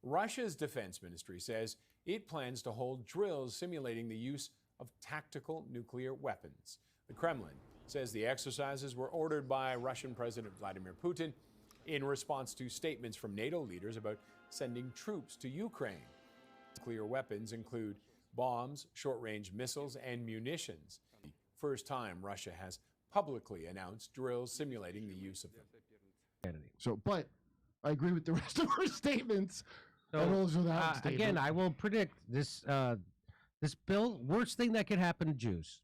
Russia's defense ministry says it plans to hold drills simulating the use of tactical nuclear weapons. The Kremlin says the exercises were ordered by Russian President Vladimir Putin in response to statements from NATO leaders about sending troops to Ukraine. Nuclear weapons include bombs, short-range missiles, and munitions. The first time Russia has publicly announced drills simulating the use of them. So, but I agree with the rest of her statements. So, and also that statement. again, I will predict this. This bill, worst thing that could happen to Jews.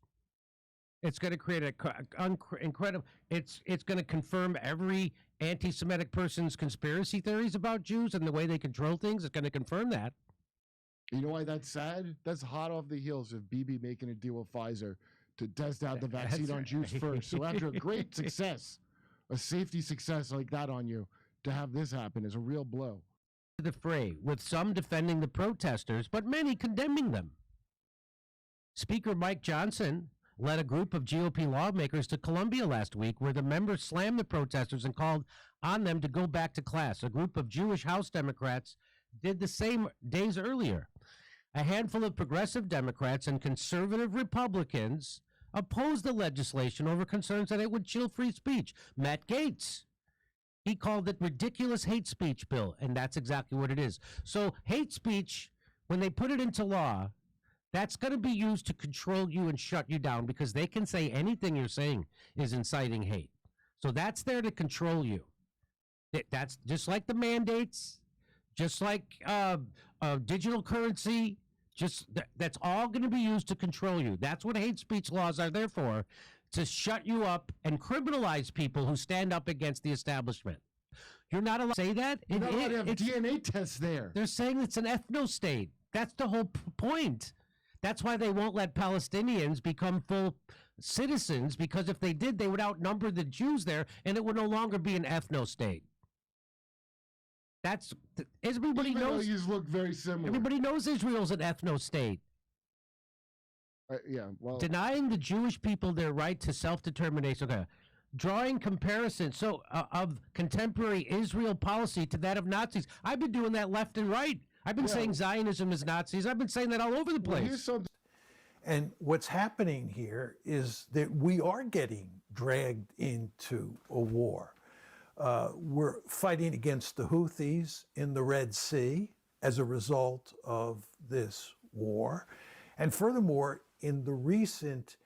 It's going to create an incredible. It's going to confirm every anti-Semitic person's conspiracy theories about Jews and the way they control things. It's going to confirm that. You know why that's sad? That's hot off the heels of Bibi making a deal with Pfizer to test out the vaccine on Jews first. So after a great success, a safety success like that on you, to have this happen is a real blow. The fray, with some defending the protesters, but many condemning them. Speaker Mike Johnson led a group of GOP lawmakers to Columbia last week, where the members slammed the protesters and called on them to go back to class. A group of Jewish House Democrats did the same days earlier. A handful of progressive Democrats and conservative Republicans opposed the legislation over concerns that it would chill free speech. Matt Gaetz, he called it ridiculous hate speech bill, and that's exactly what it is. So hate speech, when they put it into law, that's going to be used to control you and shut you down, because they can say anything you're saying is inciting hate. So that's there to control you. That's just like the mandates, just like digital currency. That's all going to be used to control you. That's what hate speech laws are there for, to shut you up and criminalize people who stand up against the establishment. You're not allowed to say that. You're not allowed to have DNA tests there. They're saying it's an ethno-state. That's the whole point. That's why they won't let Palestinians become full citizens, because if they did, they would outnumber the Jews there, and it would no longer be an ethno-state. That's everybody knows. These look very similar. Everybody knows Israel's an ethno-state. Yeah, well, denying the Jewish people their right to self-determination. Okay. Drawing comparisons of contemporary Israel policy to that of Nazis. I've been doing that left and right. I've been saying Zionism is Nazis. I've been saying that all over the place. And what's happening here is that we are getting dragged into a war. We're fighting against the Houthis in the Red Sea as a result of this war. And furthermore, in the recent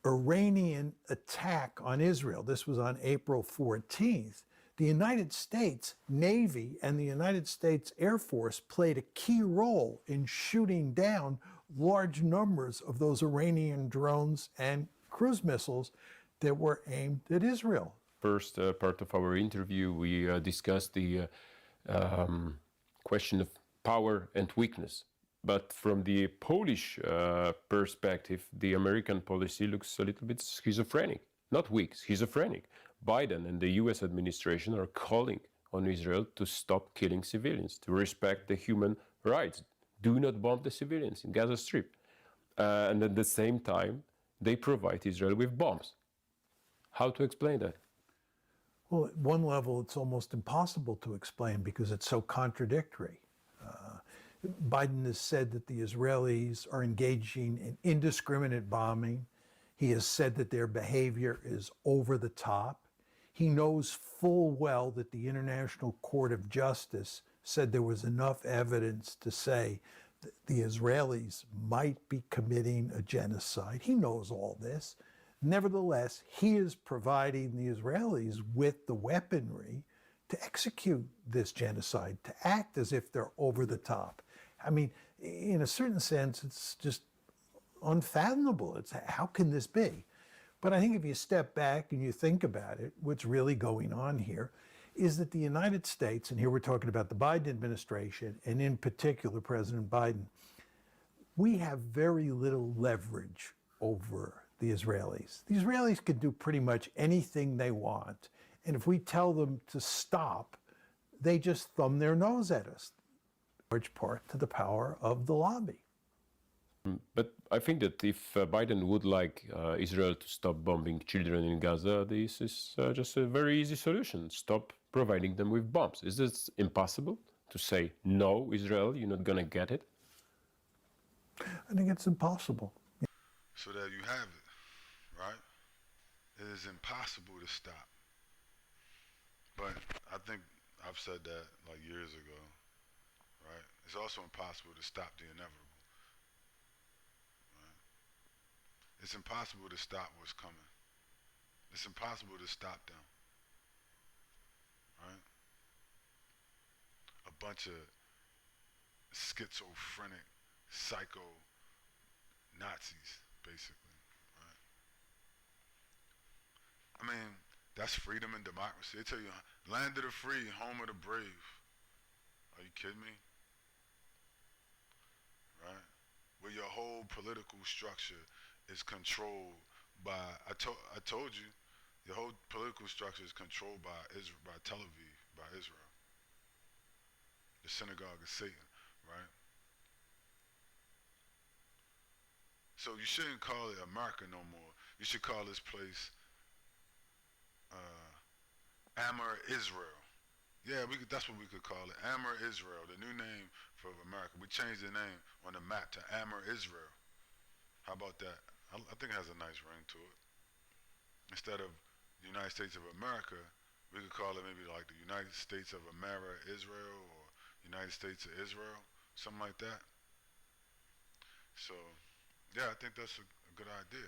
Iranian attack on Israel, this was on April 14th, the United States Navy and the United States Air Force played a key role in shooting down large numbers of those Iranian drones and cruise missiles that were aimed at Israel. First part of our interview, we discussed the question of power and weakness. But from the Polish perspective, the American policy looks a little bit schizophrenic. Not weak, schizophrenic. Biden and the US administration are calling on Israel to stop killing civilians, to respect the human rights. Do not bomb the civilians in Gaza Strip. And at the same time, they provide Israel with bombs. How to explain that? Well, at one level, it's almost impossible to explain because it's so contradictory. Biden has said that the Israelis are engaging in indiscriminate bombing. He has said that their behavior is over the top. He knows full well that the International Court of Justice said there was enough evidence to say that the Israelis might be committing a genocide. He knows all this. Nevertheless, he is providing the Israelis with the weaponry to execute this genocide, to act as if they're over the top. I mean, in a certain sense, it's just unfathomable. It's how can this be? But I think if you step back and you think about it, what's really going on here is that the United States, and here we're talking about the Biden administration, and in particular President Biden, we have very little leverage over the Israelis. The Israelis can do pretty much anything they want. And if we tell them to stop, they just thumb their nose at us. Large part to the power of the lobby. But I think that if Biden would like Israel to stop bombing children in Gaza, this is just a very easy solution. Stop providing them with bombs. Is this impossible to say, no, Israel, you're not gonna get it? I think it's impossible. So there you have it, right? It is impossible to stop. But I think I've said that like years ago, right? It's also impossible to stop the inevitable, right? It's impossible to stop what's coming. It's impossible to stop them, right? A bunch of schizophrenic, psycho Nazis, basically, right? I mean, that's freedom and democracy. They tell you, land of the free, home of the brave. Are you kidding me? Right? Where your whole political structure is controlled by, I told you, your whole political structure is controlled by Israel, by Tel Aviv, by Israel. The synagogue of Satan, right? So you shouldn't call it America no more. You should call this place Amor Israel. Yeah, that's what we could call it. Amor Israel, the new name for America. We changed the name on the map to Amor Israel. How about that? I think it has a nice ring to it. Instead of the United States of America, we could call it maybe like the United States of America Israel, or United States of Israel, something like that. So, yeah, I think that's a good idea.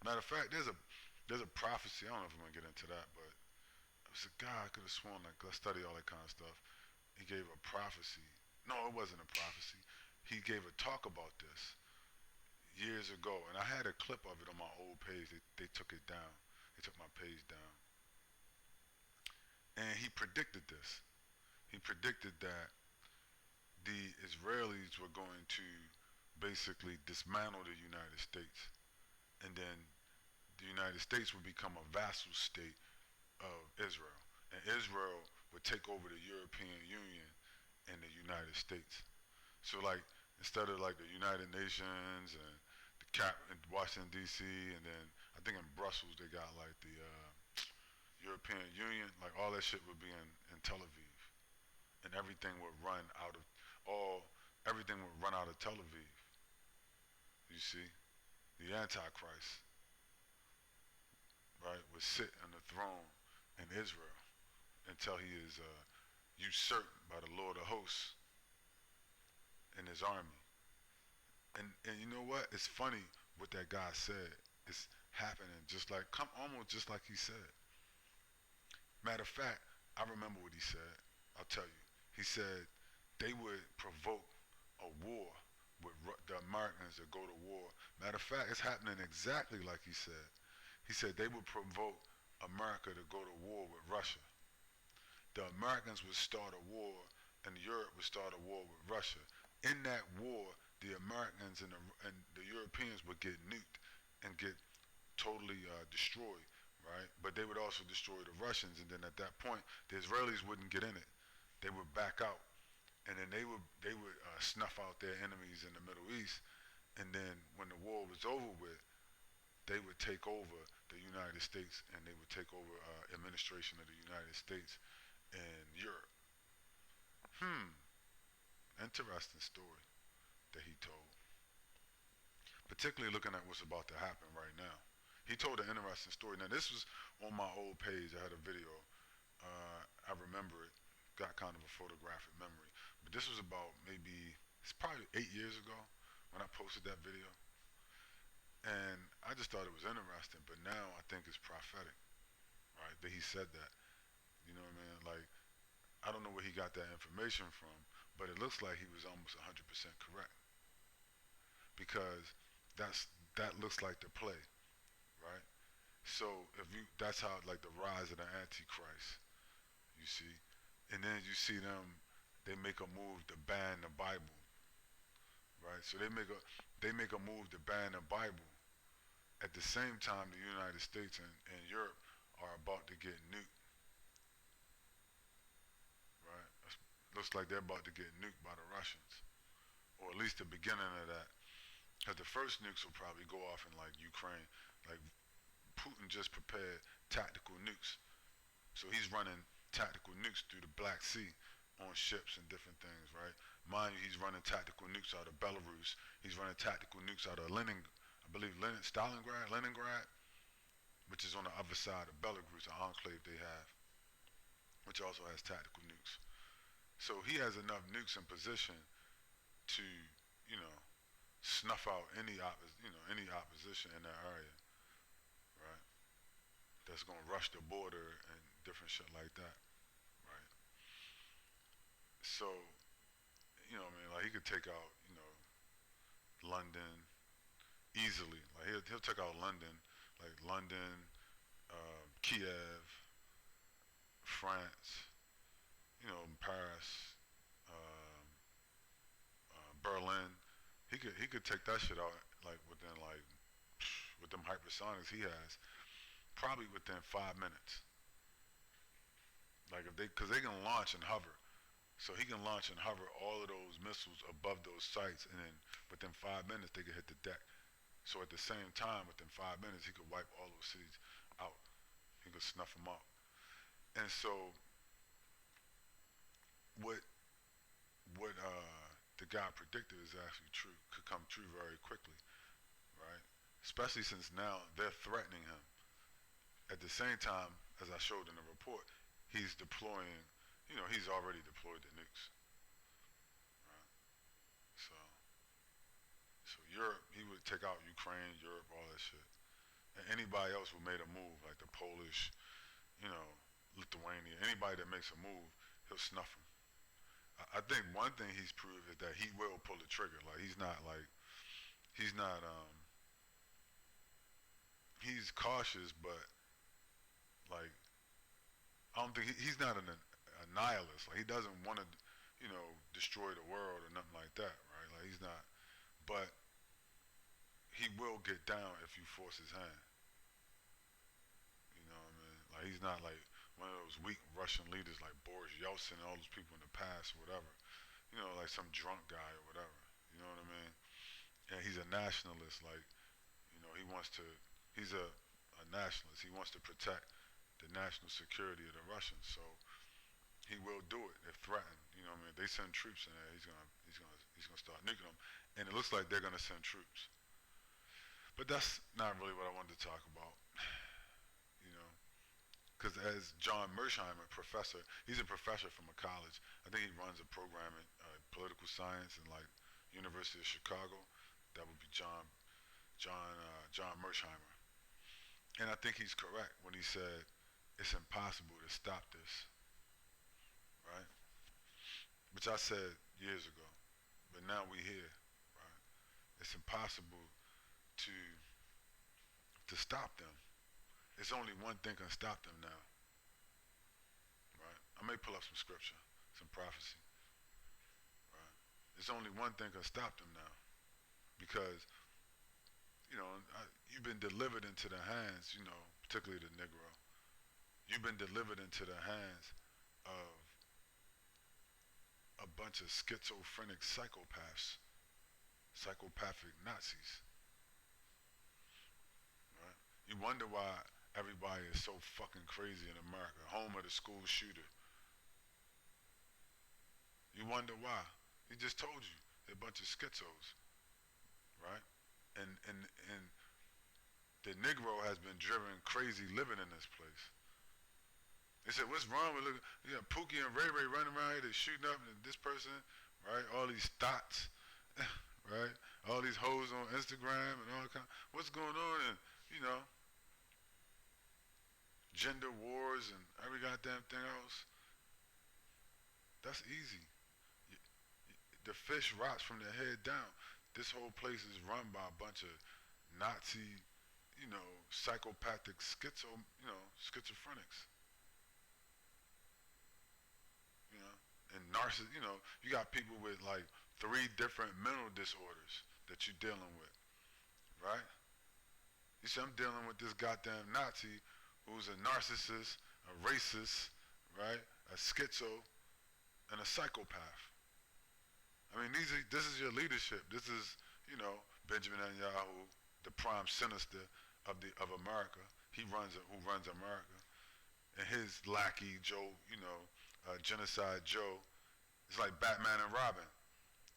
Matter of fact, there's a prophecy. I don't know if I'm gonna get into that, but it was a guy I could have sworn, like, I study all that kind of stuff. He gave a prophecy. No, it wasn't a prophecy. He gave a talk about this years ago, and I had a clip of it on my old page. They took it down. They took my page down. And he predicted this. He predicted that the Israelis were going to basically dismantle the United States, and then the United States would become a vassal state of Israel, and Israel would take over the European Union and the United States. So like, instead of like the United Nations and the in Washington D.C., and then I think in Brussels they got like the European Union, like all that shit would be in Tel Aviv, and everything would run out of Tel Aviv. You see, the Antichrist, right, would sit on the throne in Israel until he is usurped by the Lord of hosts and his army. And you know what? It's funny what that guy said. It's happening almost just like he said. Matter of fact, I remember what he said. I'll tell you. He said they would provoke a war with the Americans to go to war. Matter of fact, it's happening exactly like he said. He said they would provoke America to go to war with Russia. The Americans would start a war, and Europe would start a war with Russia. In that war, the Americans and the Europeans would get nuked and get totally destroyed, right? But they would also destroy the Russians, and then at that point, the Israelis wouldn't get in it. They would back out, and then they would snuff out their enemies in the Middle East, and then when the war was over with, they would take over the United States, and they would take over administration of the United States in Europe. Interesting story that he told. Particularly looking at what's about to happen right now. He told an interesting story. Now this was on my old page. I had a video. I remember it. Got kind of a photographic memory. But this was about it's probably 8 years ago when I posted that video. And I just thought it was interesting, but now I think it's prophetic, right? That he said that. You know what I mean? Like, I don't know where he got that information from, but it looks like he was almost 100% correct. Because that looks like the play, right? So that's how, like, the rise of the Antichrist, you see. And then you see them, they make a move to ban the Bible, right? So they make a move to ban the Bible. At the same time, the United States and Europe are about to get nuked, right? Looks like they're about to get nuked by the Russians, or at least the beginning of that. Because the first nukes will probably go off in like Ukraine. Like Putin just prepared tactical nukes. So he's running tactical nukes through the Black Sea on ships and different things, right? Mind you, he's running tactical nukes out of Belarus. He's running tactical nukes out of Leningrad, which is on the other side of Belarus, an enclave they have, which also has tactical nukes. So he has enough nukes in position to, you know, snuff out any opposition in that area, right? That's gonna rush the border and different shit like that, right? So, you know, like he could take out, London easily. Like he'll take out London, like London, Kiev, France, Paris, Berlin. He could take that shit out like within with them hypersonics he has, probably within 5 minutes. Like because they can launch and hover. So he can launch and hover all of those missiles above those sites, and then within 5 minutes they can hit the deck. So at the same time, within 5 minutes, he could wipe all those cities out. He could snuff them out. And so what the guy predicted is actually true, could come true very quickly, right? Especially since now they're threatening him. At the same time, as I showed in the report, he's deploying, he's already deployed the nukes, right? So Europe, he would take out Ukraine, Europe, all that shit. And anybody else who made a move, like the Polish, Lithuania, anybody that makes a move, he'll snuff them. I think one thing he's proved is that he will pull the trigger. Like he's cautious, but like, I don't think he's not a nihilist. Like he doesn't want to, destroy the world or nothing like that, right? Like he's not, but he will get down if you force his hand. You know what I mean? Like he's not like one of those weak Russian leaders like Boris Yeltsin and all those people in the past or whatever. Like some drunk guy or whatever. You know what I mean? And he's a nationalist. Like, he's a nationalist. He wants to protect the national security of the Russians. So he will do it if threatened. You know what I mean? If they send troops in there, he's gonna start nuking them. And it looks like they're gonna send troops. But that's not really what I wanted to talk about. Because as John Mersheimer, professor, he's a professor from a college. I think he runs a program in political science in like University of Chicago. That would be John Mersheimer. And I think he's correct when he said it's impossible to stop this, right? Which I said years ago, but now we here, right? It's impossible to stop them. It's only one thing can stop them now, right? I may pull up some scripture, some prophecy, right? There's only one thing can stop them now, because, you've been delivered into the hands, particularly the Negro. You've been delivered into the hands of a bunch of schizophrenic psychopaths, psychopathic Nazis, right? You wonder why everybody is so fucking crazy in America, home of the school shooter. You wonder why. He just told you, they're a bunch of schizos, right? And the Negro has been driven crazy living in this place. They said, what's wrong with, you got Pookie and Ray Ray running around here, they shooting up and this person, right? All these thoughts, right? All these hoes on Instagram and all kind. What's going on? And, gender wars and every goddamn thing else. That's easy. The fish rots from their head down. This whole place is run by a bunch of Nazi, psychopathic schizophrenics. And you got people with like 3 different mental disorders that you're dealing with, right? You see, I'm dealing with this goddamn Nazi who's a narcissist, a racist, right? A schizo, and a psychopath. I mean, this is your leadership. This is, Benjamin Netanyahu, the prime sinister of America. Who runs America. And his lackey, Joe, Genocide Joe, It's like Batman and Robin.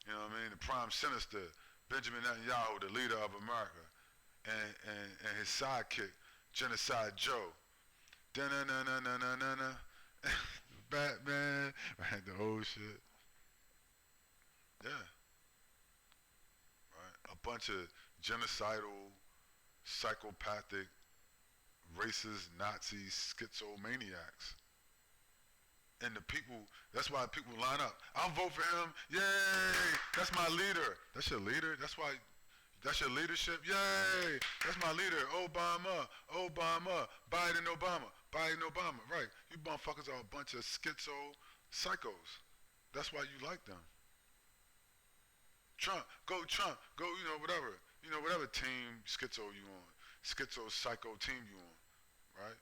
You know what I mean? The prime sinister, Benjamin Netanyahu, the leader of America, and his sidekick, Genocide Joe. Da-na-na-na-na-na-na. Batman, right? The old shit. Yeah. Right? A bunch of genocidal, psychopathic, racist, Nazi, schizomaniacs. And the people, that's why people line up. I'll vote for him. Yay! That's my leader. That's your leader? That's why, that's your leadership? Yay! That's my leader. Obama, Obama, Biden, Obama, Biden, Obama. Right. You motherfuckers are a bunch of schizo psychos. That's why you like them. Trump, go, you know, whatever. You know, whatever team schizo you on. Schizo psycho team you on. Right?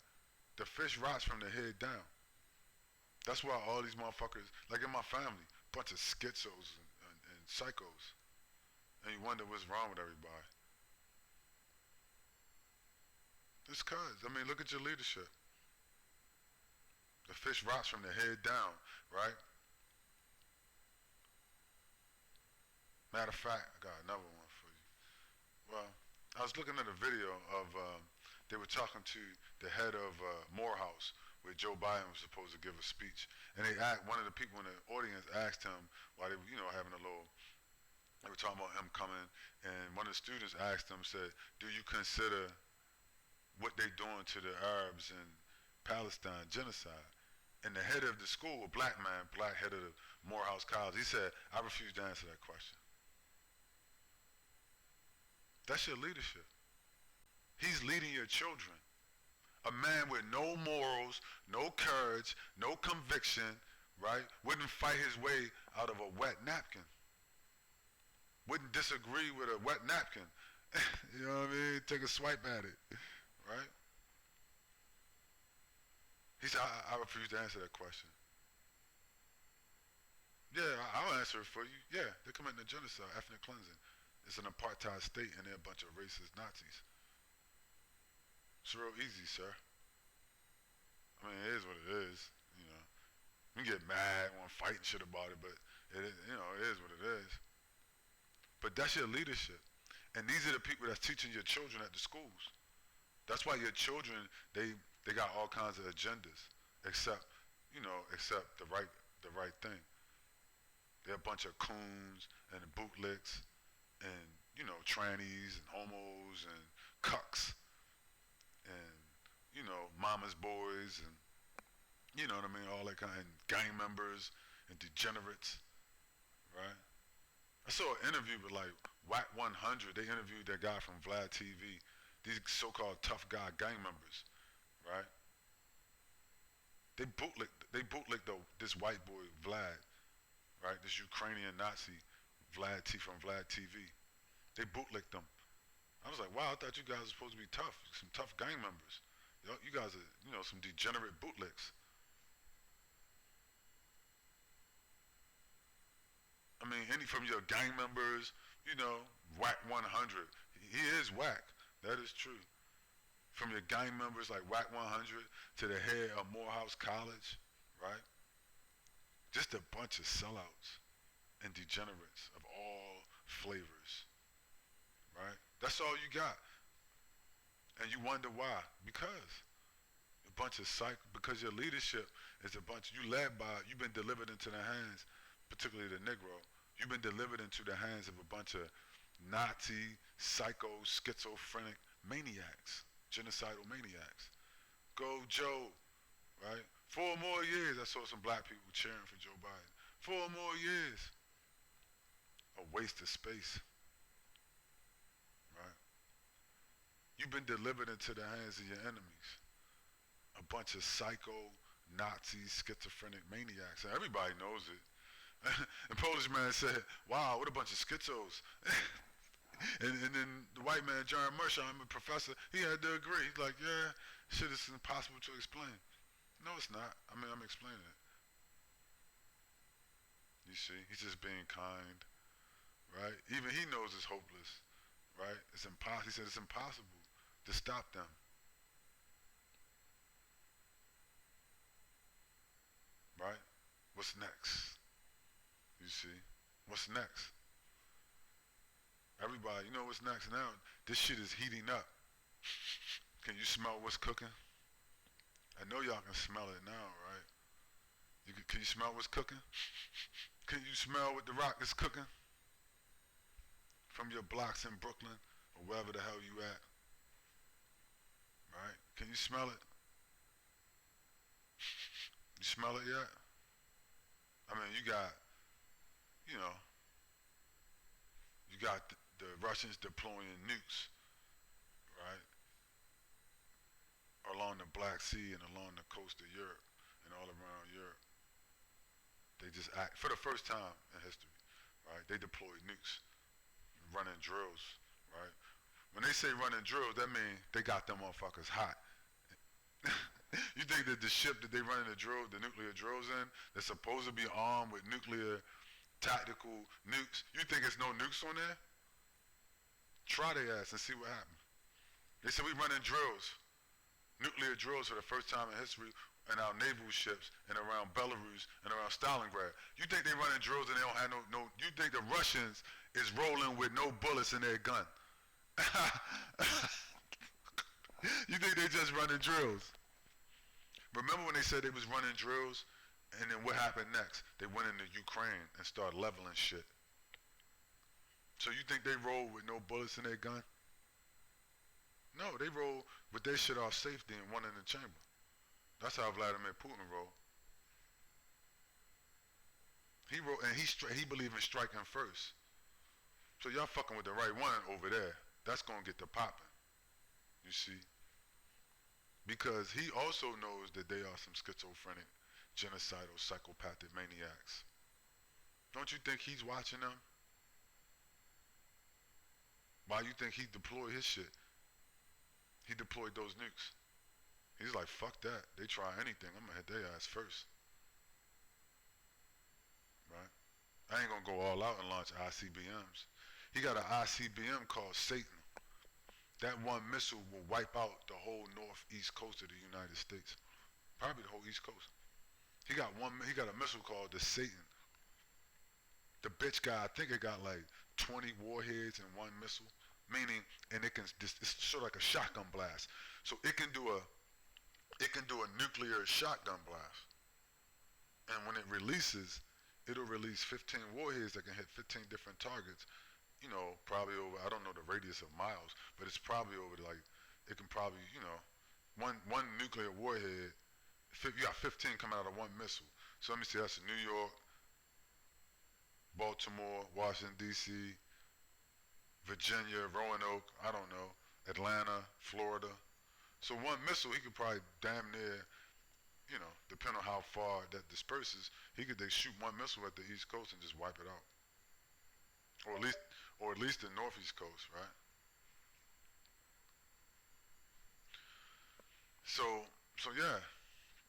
The fish rots from the head down. That's why all these motherfuckers, like in my family, bunch of schizos and psychos. And you wonder what's wrong with everybody. It's cause, I mean, look at your leadership. The fish rots from the head down, right? Matter of fact, I got another one for you. Well, I was looking at a video of, they were talking to the head of Morehouse, where Joe Biden was supposed to give a speech. And they asked, one of the people in the audience asked him, while they were, you know, having a little, they were talking about him coming, and one of the students asked him, said, do you consider what they're doing to the Arabs in Palestine genocide? And the head of the school, a black man, black head of the Morehouse College, he said, I refuse to answer that question. That's your leadership. He's leading your children. A man with no morals, no courage, no conviction, right? Wouldn't fight his way out of a wet napkin. Wouldn't disagree with a wet napkin. You know what I mean? Take a swipe at it, right? He said, I refuse to answer that question. Yeah, I'll answer it for you. Yeah, they're committing a genocide, ethnic cleansing. It's an apartheid state and they're a bunch of racist Nazis. It's real easy, sir. I mean, it is what it is, you know. You can get mad, want to fight and shit about it, but it is, you know, it is what it is. But that's your leadership. And these are the people that's teaching your children at the schools. That's why your children, they got all kinds of agendas, except the right thing. They're a bunch of coons and bootlicks and, you know, trannies and homos and cucks. And, you know, mama's boys and, you know what I mean, all that kind of gang members and degenerates, right? I saw an interview with like Whack 100. They interviewed that guy from Vlad TV, these so-called tough guy gang members, right? They bootlicked this white boy, Vlad, right? This Ukrainian Nazi, Vlad from Vlad TV. They bootlicked them. I was like, wow, I thought you guys were supposed to be tough, some tough gang members. You guys are, you know, some degenerate bootlicks. I mean, any from your gang members, you know, Whack 100. He is whack. That is true. From your gang members like Whack 100 to the head of Morehouse College, right? Just a bunch of sellouts and degenerates of all flavors, right? That's all you got. And you wonder why. Because a bunch of because your leadership is a bunch, you've been delivered into the hands, particularly the Negro, you've been delivered into the hands of a bunch of Nazi, psycho, schizophrenic maniacs, genocidal maniacs. Go Joe, right? 4 more years, I saw some black people cheering for Joe Biden. 4 more years. A waste of space. You've been delivered into the hands of your enemies. A bunch of psycho, Nazi, schizophrenic maniacs. And everybody knows it. And Polish man said, wow, what a bunch of schizos. and then the white man, John Mershaw, a professor, he had to agree. He's like, yeah, shit is impossible to explain. No, it's not. I mean, I'm explaining it. You see, he's just being kind, right? Even he knows it's hopeless, right? It's impossible. He said it's impossible to stop them. Right? What's next? You see? What's next? Everybody, you know what's next now? This shit is heating up. Can you smell what's cooking? I know y'all can smell it now, right? Can you smell what's cooking? Can you smell what the rock is cooking? From your blocks in Brooklyn or wherever the hell you at. Right? Can you smell it? You smell it yet? I mean, you got the Russians deploying nukes, right? Along the Black Sea and along the coast of Europe and all around Europe. They just act, for the first time in history, right? They deployed nukes, running drills, right? When they say running drills, that means they got them motherfuckers hot. You think that the ship that they running the nuclear drills in, they're supposed to be armed with nuclear tactical nukes? You think it's no nukes on there? Try their ass and see what happens. They said we running drills, nuclear drills for the first time in history in our naval ships and around Belarus and around Stalingrad. You think they running drills and they don't have no, you think the Russians is rolling with no bullets in their gun. You think they just running drills. Remember when they said they was running drills and then what happened next? They went into Ukraine and started leveling shit. So you think they roll with no bullets in their gun? No, they roll with their shit off safety and one in the chamber. That's how Vladimir Putin rolled. He rolled, and he believed in striking first. So y'all fucking with the right one over there. That's gonna get the popping. You see? Because he also knows that they are some schizophrenic, genocidal, psychopathic maniacs. Don't you think he's watching them? Why you think he deployed his shit? He deployed those nukes. He's like, fuck that. They try anything, I'm gonna hit their ass first. Right? I ain't gonna go all out and launch ICBMs. He got an ICBM called Satan. That one missile will wipe out the whole northeast coast of the United States. Probably the whole East Coast. He got a missile called the Satan. The bitch guy, I think it got like 20 warheads in one missile. Meaning, and it's sort of like a shotgun blast. So it can do a nuclear shotgun blast. And when it releases, it'll release 15 warheads that can hit 15 different targets. You know, probably over, I don't know the radius of miles, but it's probably over like, it can probably, you know, one nuclear warhead, you got 15 coming out of one missile. So let me see, that's New York, Baltimore, Washington, D.C., Virginia, Roanoke, I don't know, Atlanta, Florida. So one missile, he could probably damn near, you know, depending on how far that disperses, they shoot one missile at the East Coast and just wipe it out. Or at least the Northeast Coast, right? So yeah,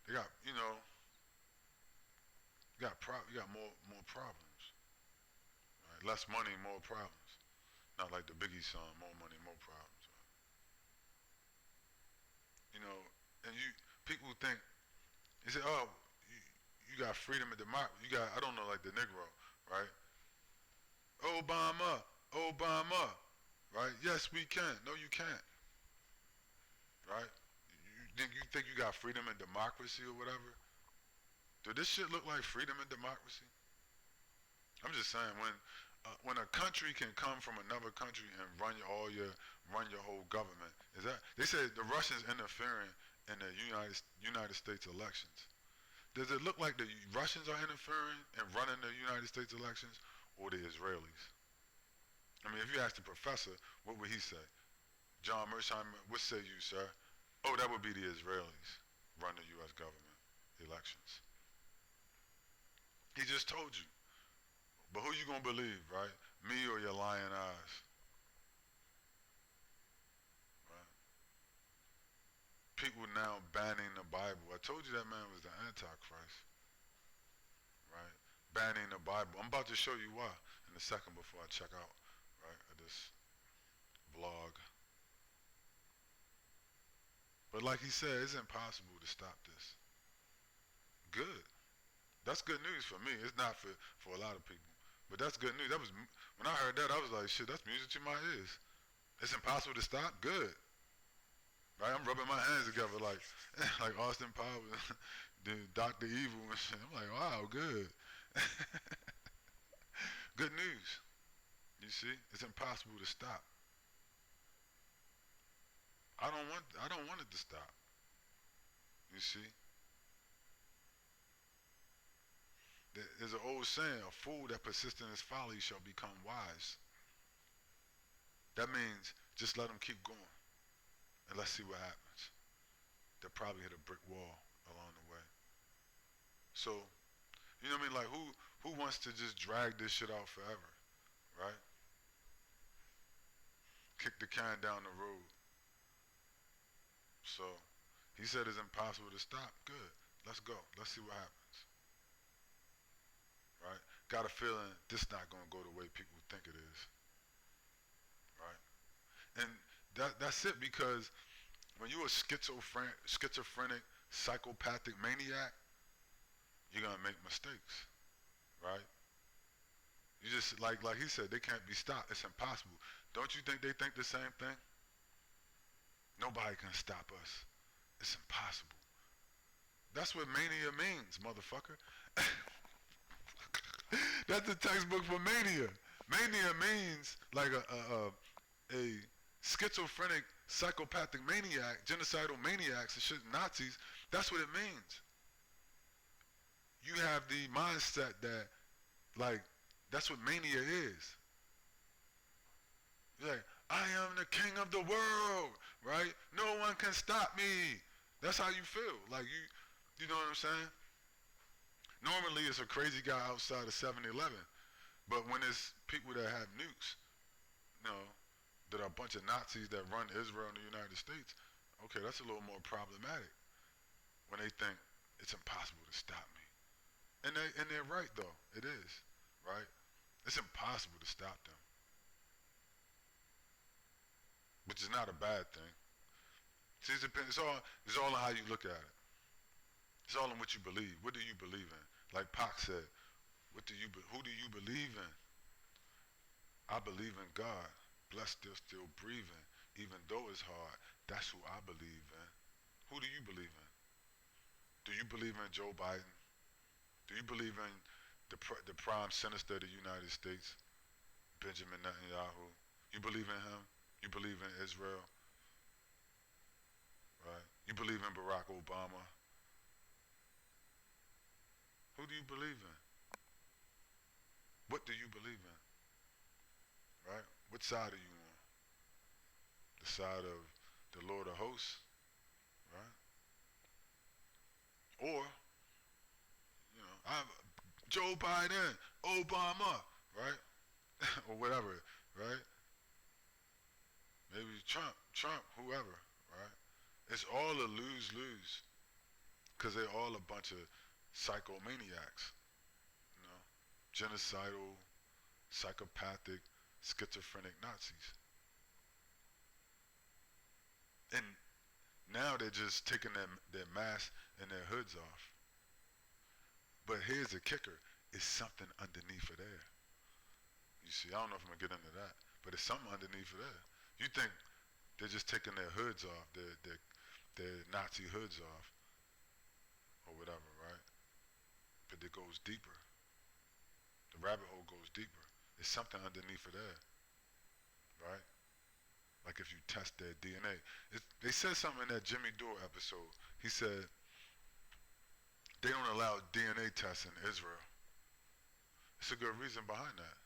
they got, you know, you got more problems, right? Less money, more problems. Not like the Biggie song, more money, more problems. Right? You know, and people think, they say, oh, you got freedom and democracy. You got, I don't know, like the Negro, right? Obama, right? Yes, we can. No, you can't, right? You think you got freedom and democracy or whatever? Do this shit look like freedom and democracy? I'm just saying, when a country can come from another country and run your whole government, they say the Russians interfering in the United States elections. Does it look like the Russians are interfering and running the United States elections, or the Israelis? I mean, if you ask the professor, what would he say? John Mersheimer, what say you, sir? Oh, that would be the Israelis run the U.S. government elections. He just told you. But who you gonna believe, right? Me or your lying eyes? Right? People now banning the Bible. I told you that man was the Antichrist. Right? Banning the Bible. I'm about to show you why in a second before I check out, right, of this vlog. But like he said, it's impossible to stop this. Good. That's good news for me. It's not for a lot of people. But that's good news. That was, when I heard that, I was like, shit, that's music to my ears. It's impossible to stop? Good. Right? I'm rubbing my hands together like like Austin Powers, Dr. Evil and shit. I'm like, wow, good. Good news. You see? It's impossible to stop. I don't want it to stop. You see? There's an old saying, a fool that persists in his folly shall become wise. That means just let them keep going and let's see what happens. They'll probably hit a brick wall along the way. So, you know what I mean? Like who wants to just drag this shit out forever, right? Kick the can down the road. So, he said it's impossible to stop. Good. Let's go. Let's see what happens. Right? Got a feeling this not gonna go the way people think it is. Right? And that's it, because when you're a schizophrenic, psychopathic maniac, you're gonna make mistakes. Right? You just like he said, they can't be stopped. It's impossible. Don't you think they think the same thing? Nobody can stop us. It's impossible. That's what mania means, motherfucker. That's the textbook for mania. Mania means like a schizophrenic, psychopathic maniac, genocidal maniacs and shit, Nazis. That's what it means. You have the mindset that, like, that's what mania is. You're like, I am the king of the world, right? No one can stop me. That's how you feel. Like you know what I'm saying? Normally it's a crazy guy outside of 7-Eleven, but when it's people that have nukes, you know, that are a bunch of Nazis that run Israel and the United States, okay, that's a little more problematic when they think it's impossible to stop me. And they're right though, it is, right? It's impossible to stop them. Which is not a bad thing. See, it's all on how you look at it. It's all in what you believe. What do you believe in? Like Pac said, who do you believe in? I believe in God. Blessed, still breathing, even though it's hard. That's who I believe in. Who do you believe in? Do you believe in Joe Biden? Do you believe in the prime minister of the United States, Benjamin Netanyahu? You believe in him? You believe in Israel? Right? You believe in Barack Obama? Who do you believe in? What do you believe in? Right? What side are you on? The side of the Lord of hosts? Right? Or, you know, I'm Joe Biden, Obama, right? Or whatever, right? Maybe Trump, whoever, right? It's all a lose-lose, because they're all a bunch of psychomaniacs, you know, genocidal, psychopathic, schizophrenic Nazis. And now they're just taking their masks and their hoods off. But here's the kicker, it's something underneath of there. You see, I don't know if I'm gonna get into that, but it's something underneath of there. You think they're just taking their hoods off, their Nazi hoods off, or whatever, right? But it goes deeper. The rabbit hole goes deeper. There's something underneath of there, right? Like if you test their DNA. They said something in that Jimmy Dore episode. He said they don't allow DNA tests in Israel. It's a good reason behind that,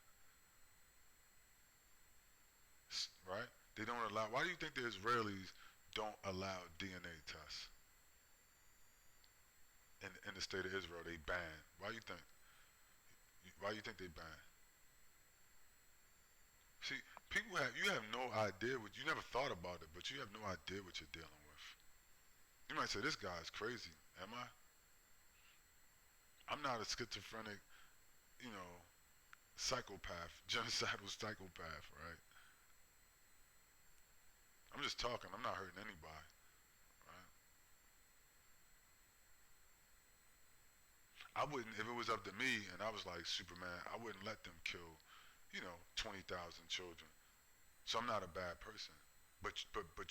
right? They don't allow. Why do you think the Israelis don't allow DNA tests? In the state of Israel, they ban. Why do you think? Why do you think they ban? See, you have no idea what, you never thought about it, but you have no idea what you're dealing with. You might say, this guy's crazy. Am I? I'm not a schizophrenic, you know, psychopath, genocidal psychopath, right? I'm just talking, I'm not hurting anybody, right? I wouldn't, if it was up to me and I was like Superman, I wouldn't let them kill, 20,000 children. So I'm not a bad person. But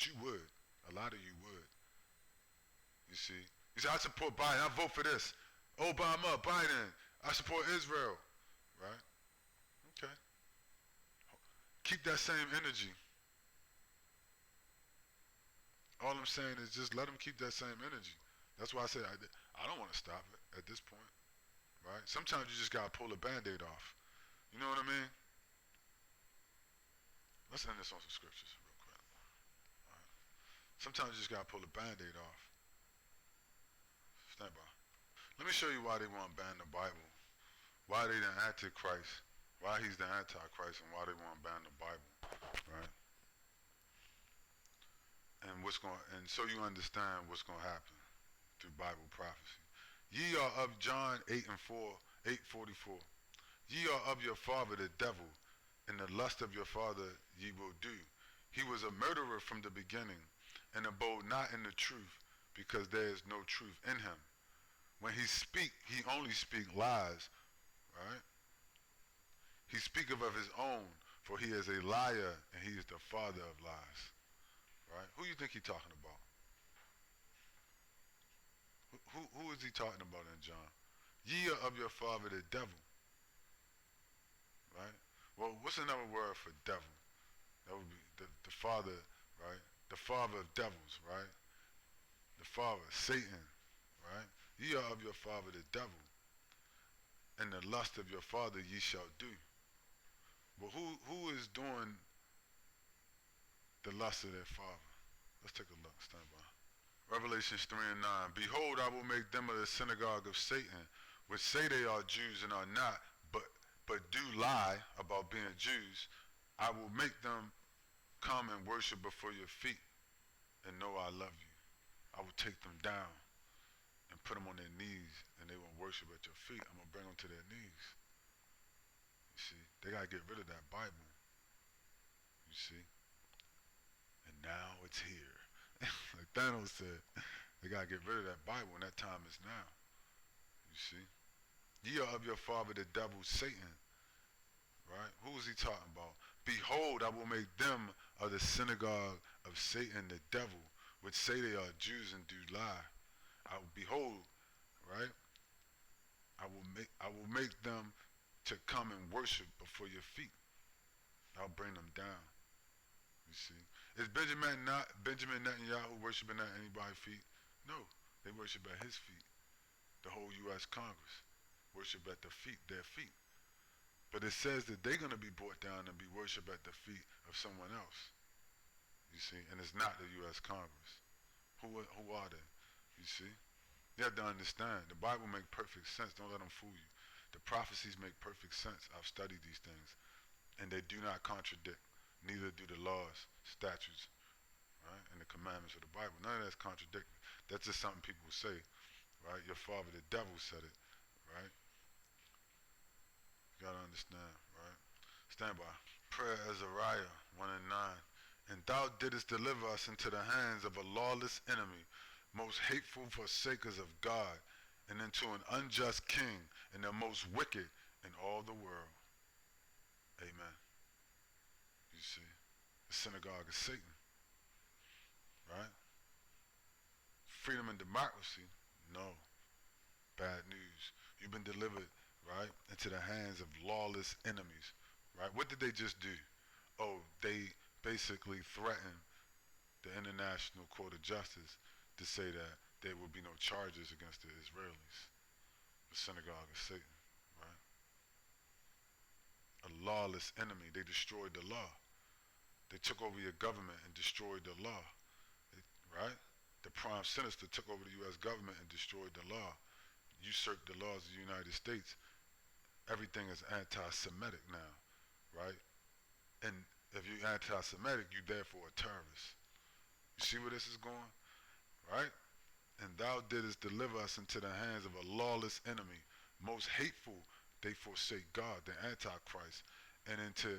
you would. A lot of you would. You see? You say, I support Biden, I vote for this. Obama, Biden, I support Israel. Right? Okay. Keep that same energy. All I'm saying is just let them keep that same energy. That's why I say I don't want to stop it at this point. Right? Sometimes you just got to pull a Band-Aid off. You know what I mean? Let's end this on some scriptures real quick. All right. Sometimes you just got to pull a Band-Aid off. Stand by. Let me show you why they want to ban the Bible. Why they the Antichrist. Why he's the Antichrist and why they want to ban the Bible. Right? And so you understand what's going to happen through Bible prophecy. Ye are of John 8:44. Ye are of your father the devil, and the lust of your father ye will do. He was a murderer from the beginning, and abode not in the truth, because there is no truth in him. When he speak, he only speak lies, right? He speaketh of his own, for he is a liar, and he is the father of lies. Right? Who you think he's talking about? Who is he talking about in John? Ye are of your father the devil. Right? Well, what's another word for devil? That would be the father, right? The father of devils, right? The father, Satan, right? Ye are of your father the devil, and the lust of your father ye shall do. Well, who is doing the lust of their father? Let's take a look. Stand by. Revelations 3:9. Behold, I will make them of the synagogue of Satan, which say they are Jews and are not, but do lie about being Jews. I will make them come and worship before your feet and know I love you. I will take them down and put them on their knees, and they will worship at your feet. I'm going to bring them to their knees. You see, they got to get rid of that Bible. You see? And now it's here. Like Thanos said, they got to get rid of that Bible, and that time is now. You see? Ye are of your father the devil, Satan. Right? Who is he talking about? Behold, I will make them of the synagogue of Satan, the devil, which say they are Jews and do lie. Behold, right? I will make them to come and worship before your feet. I'll bring them down. You see? Is Benjamin Netanyahu worshiping at anybody's feet? No, they worship at his feet. The whole U.S. Congress worship at their feet. But it says that they're going to be brought down and be worshipped at the feet of someone else. You see? And it's not the U.S. Congress. Who are they? You see? You have to understand. The Bible makes perfect sense. Don't let them fool you. The prophecies make perfect sense. I've studied these things. And they do not contradict. Neither do the laws, statutes, right? And the commandments of the Bible. None of that's contradictory. That's just something people say, right? Your father, the devil, said it, right? You gotta understand, right? Stand by. Prayer Azariah 1:9. And thou didst deliver us into the hands of a lawless enemy, most hateful forsakers of God, and into an unjust king, and the most wicked in all the world. Amen. You see, the synagogue of Satan, right? Freedom and democracy, no. Bad news. You've been delivered, right, into the hands of lawless enemies, right? What did they just do? Oh, they basically threatened the International Court of Justice to say that there will be no charges against the Israelis. The synagogue of Satan, right? A lawless enemy. They destroyed the law. They took over your government and destroyed the law, right? The prime sinister took over the U.S. government and destroyed the law, usurped the laws of the United States. Everything is anti-Semitic now, right? And if you're anti-Semitic, you're therefore a terrorist. You see where this is going, right? And thou didst deliver us into the hands of a lawless enemy, most hateful. They forsake God, the Antichrist, and into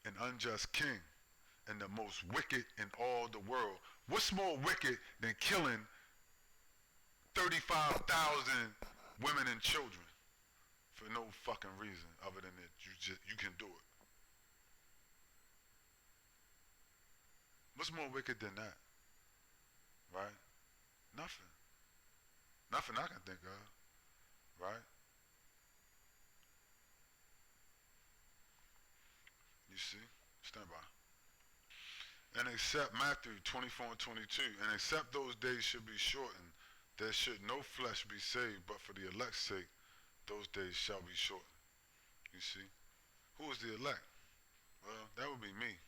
an unjust king, and the most wicked in all the world. What's more wicked than killing 35,000 women and children for no fucking reason other than that you can do it. What's more wicked than that? Right? Nothing. Nothing I can think of. Right? You see? Stand by. And except Matthew 24 and 22, and except those days should be shortened, there should no flesh be saved, but for the elect's sake, those days shall be shortened. You see? Who is the elect? Well, that would be me.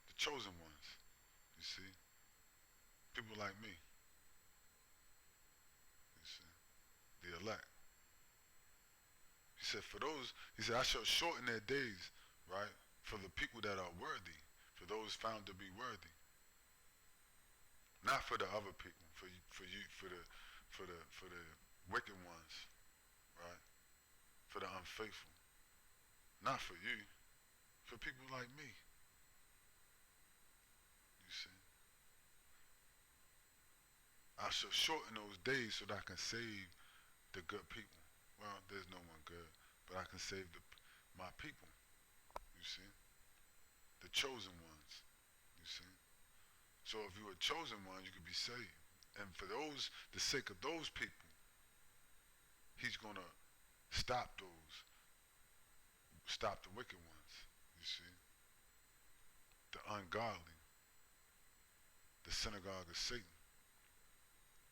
The chosen ones. You see? People like me. You see? The elect. He said, for those, he said, I shall shorten their days, right? For the people that are worthy, for those found to be worthy. Not for the other people, for the wicked ones, right? For the unfaithful. Not for you, for people like me. You see? I shall shorten those days so that I can save the good people. Well, there's no one good, but I can save my people. You see? The chosen ones. You see? So if you're a chosen one, you can be saved. And for those, the sake of those people, he's going to stop the wicked ones, you see. The ungodly, the synagogue of Satan,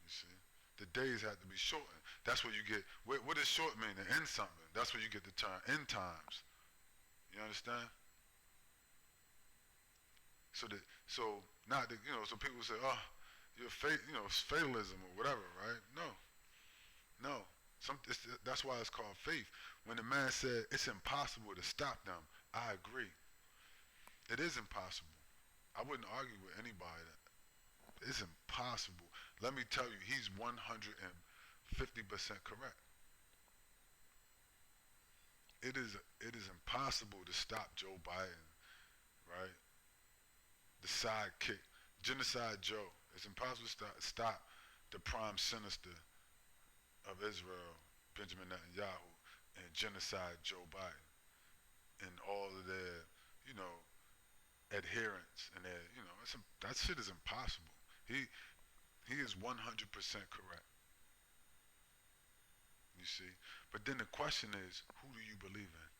you see. The days have to be shortened. That's where you get, what does short mean? To end something. That's where you get the term end times. You understand? So not that, so people say, oh, you're it's fatalism or whatever, right? No. That's why it's called faith. When the man said it's impossible to stop them, I agree. It is impossible. I wouldn't argue with anybody that it's impossible. Let me tell you, he's 150% correct. It is impossible to stop Joe Biden, right? The sidekick, Genocide Joe. It's impossible to stop the prime minister of Israel, Benjamin Netanyahu, and Genocide Joe Biden, and all of their, adherents, and their, that shit is impossible. He is 100% correct. You see, but then the question is, who do you believe in?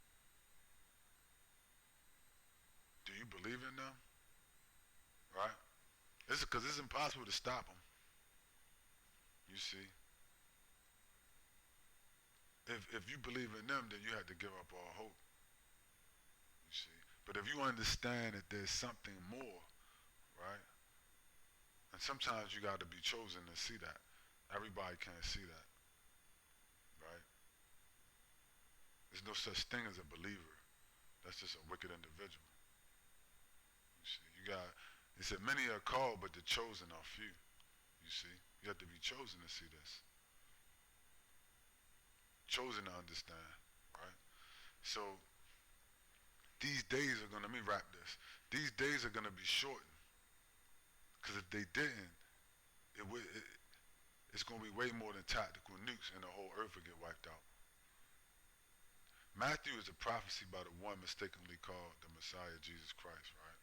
Do you believe in them? Right? It's because it's impossible to stop them. You see, if you believe in them, then you have to give up all hope. You see, but if you understand that there's something more, right? And sometimes you got to be chosen to see that. Everybody can't see that, right? There's no such thing as a believer. That's just a wicked individual. You see, he said, many are called, but the chosen are few. You see, you have to be chosen to see this. Chosen to understand, right? So, these days are going to, let me wrap this. These days are going to be shortened. Because if they didn't, it's going to be way more than tactical nukes and the whole earth will get wiped out. Matthew is a prophecy by the one mistakenly called the Messiah, Jesus Christ, right?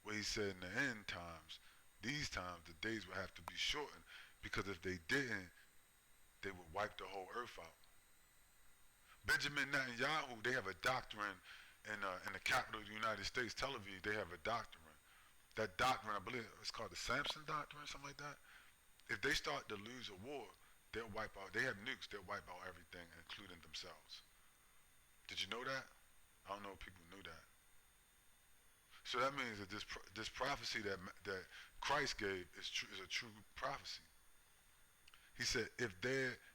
Where he said in the end times, these times, the days would have to be shortened, because if they didn't, they would wipe the whole earth out. Benjamin Netanyahu, they have a doctrine in the capital of the United States, Tel Aviv. They have a doctrine. That doctrine, I believe, it's called the Samson doctrine, something like that. If they start to lose a war, they'll wipe out. They have nukes. They'll wipe out everything, including themselves. Did you know that? I don't know if people knew that. So that means that this prophecy that Christ gave is a true prophecy. He said,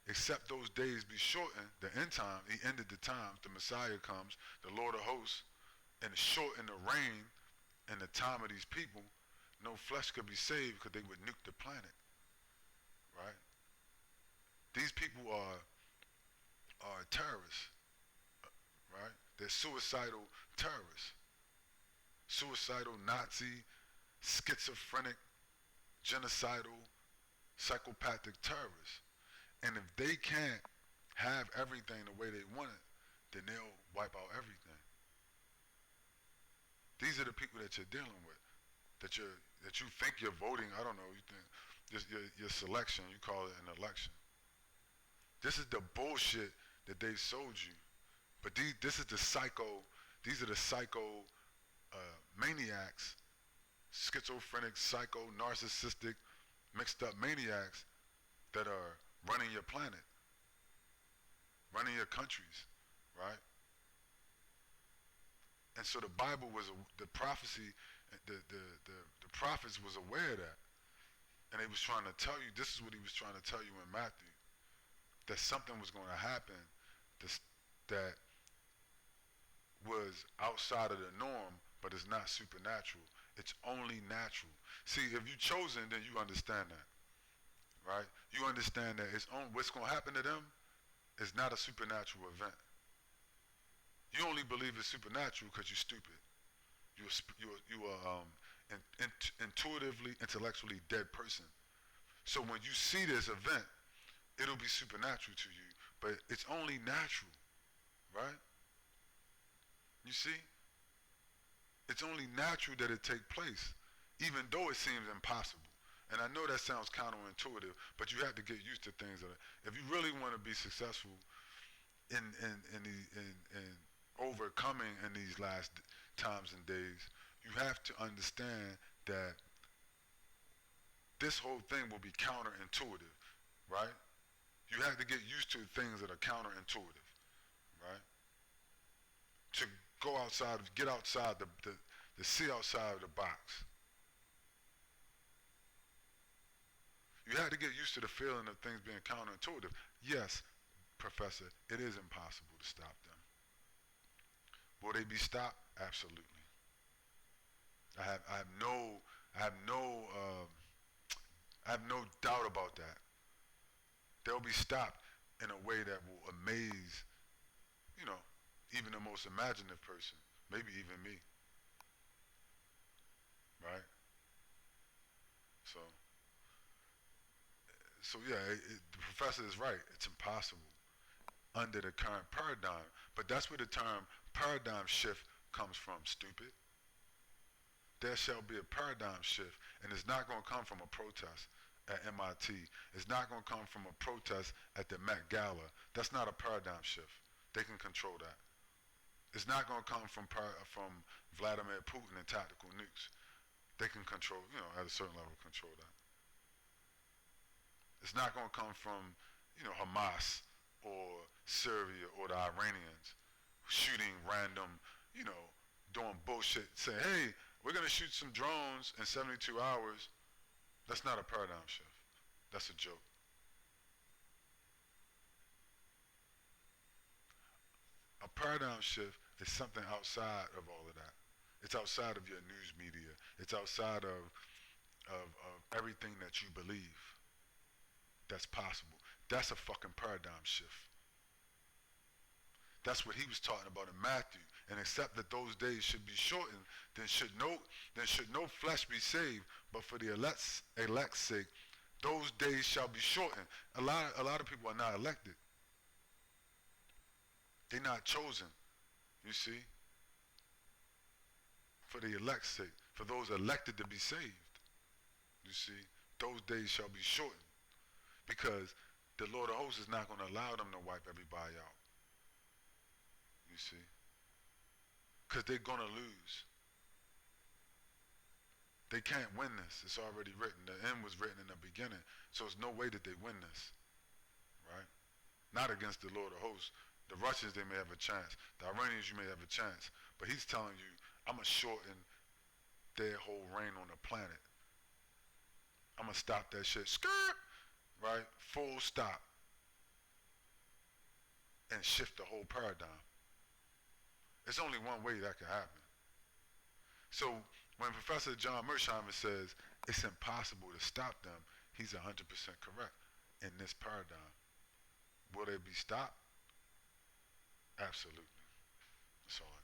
except those days be shortened, the end time, he ended the times, the Messiah comes, the Lord of hosts, and shorten the reign and the time of these people, no flesh could be saved because they would nuke the planet, right? These people are terrorists, right? They're suicidal terrorists. Suicidal Nazi, schizophrenic genocidal, psychopathic terrorists. And if they can't have everything the way they want it, then they'll wipe out everything. These are the people that you're dealing with, that you think you're voting. I don't know. You think just your selection. You call it an election. This is the bullshit that they sold you. But this is the psycho. These are the psycho maniacs, schizophrenic, psycho, narcissistic, mixed up maniacs that are running your planet, running your countries, right? And so the Bible was the prophecy, the prophets was aware of that, and he was trying to tell you. This is what he was trying to tell you in Matthew, that something was going to happen, that was outside of the norm, but it's not supernatural. It's only natural. See, if you're chosen, then you understand that, right? You understand that what's going to happen to them is not a supernatural event. You only believe it's supernatural because you're stupid. You are intuitively, intellectually dead person. So when you see this event, it'll be supernatural to you, but it's only natural, right? You see? It's only natural that it take place, even though it seems impossible. And I know that sounds counterintuitive, but you have to get used to things. If you really want to be successful in overcoming in these last times and days, you have to understand that this whole thing will be counterintuitive, right? You have to get used to things that are counterintuitive, right? To go outside, get outside to see outside of the box. You have to get used to the feeling of things being counterintuitive. Yes, Professor, it is impossible to stop them. Will they be stopped? Absolutely. I have no doubt about that. They'll be stopped in a way that will amaze, even the most imaginative person, maybe even me. Right? So yeah, the professor is right. It's impossible under the current paradigm. But that's where the term paradigm shift comes from, stupid. There shall be a paradigm shift, and it's not going to come from a protest at MIT. It's not going to come from a protest at the Met Gala. That's not a paradigm shift. They can control that. It's not going to come from Vladimir Putin and tactical nukes. They can control, at a certain level, control that. It's not going to come from, Hamas or Syria or the Iranians shooting random, doing bullshit, saying, hey, we're going to shoot some drones in 72 hours. That's not a paradigm shift. That's a joke. A paradigm shift is something outside of all of that. It's outside of your news media. It's outside of everything that you believe. That's possible. That's a fucking paradigm shift. That's what he was talking about in Matthew. And except that those days should be shortened, then should no flesh be saved, but for the elect's sake, those days shall be shortened. A lot of people are not elected. They're not chosen, you see, for the elect's sake, for those elected to be saved. You see, those days shall be shortened, because the Lord of hosts is not going to allow them to wipe everybody out. You see, because they're going to lose. They can't win this. It's already written. The end was written in the beginning, so there's no way that they win this, right? Not against the Lord of hosts. The Russians, they may have a chance. The Iranians, you may have a chance. But he's telling you, I'm going to shorten their whole reign on the planet. I'm going to stop that shit. Skirt! Right? Full stop. And shift the whole paradigm. There's only one way that can happen. So when Professor John Mersheimer says it's impossible to stop them, he's 100% correct in this paradigm. Will they be stopped? Absolutely. That's all I